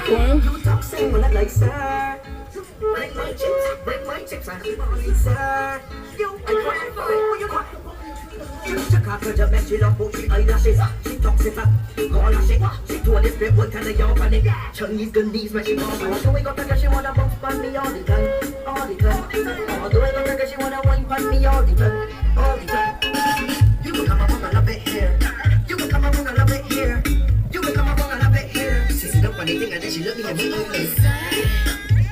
You talk sing when I like sir. Break my chips, I keep on it, sir. You cry for you cry. She can't put your best, she love both she eyelashes. She talks it back, all that shit. She told this bit what kind of young panic. Chinese good knees when she wants to. So we got back and she wanna bounce on me all the time, all the time. Although I got back and she wanna wine on me all the time, all the time. You can come along a little bit here. You can come along a little bit here. You can come along a little bit here. She sit up on the thing and then she look me and me like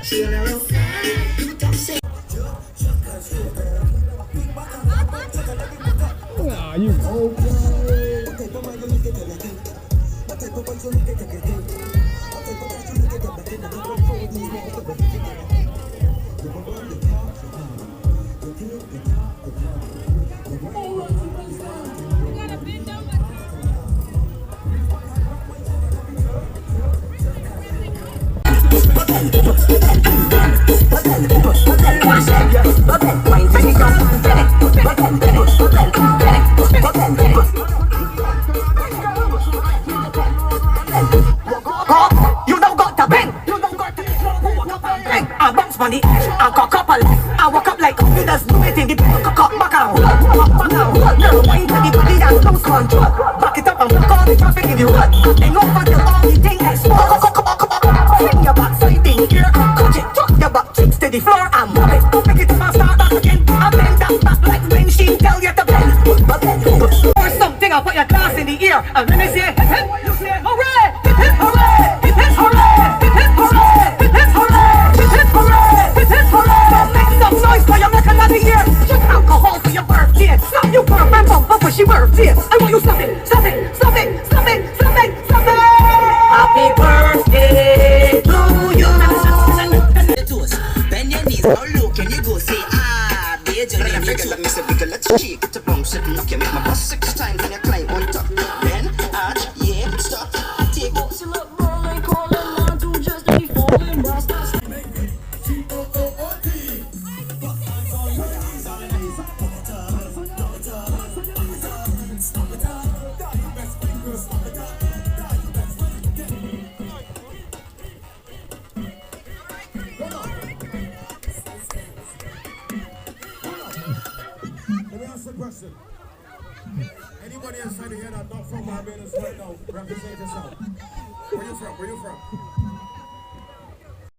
she on her own. You talk shit. You don't got to bang. You don't got to bang. I bounce money. I got couple. I walk up like you just do it in the back out. Girl, wine to the body and lose control. Back it up and walk all the traffic if you want. Ain't over till all the thing explode. Swing your backside thing here. Catch it, drop your back cheeks to the floor and move it. Make it fast, start back again. I bend that back like when she tell you to bend. Or something, I'll put your glass in the ear. And when they say hip hip, you say hooray, hip hip hooray, hip hip hooray, hip hip hooray, hip hip hooray, hip hip hooray, hip hip hooray. Make some noise for your neck and the ear. Drink alcohol for your birthday. Stop you girl and bumper for she birthday. I want you stop it, stop it, stop it, stop it, stop it, stop it. Happy birthday to you. Bend your knees, now look, and you go say, ah, dear Johnny, I'm ready. Let me say, bigger, let's shake it, to bounce it, knock you, make my boss 6 times, and you climb on top. Then, arch, yeah, stop, take off. You look more like calling on to just be falling, bastard. Question. Anybody inside here that not from Barbados right now, represent yourself. Where you from? Where you from?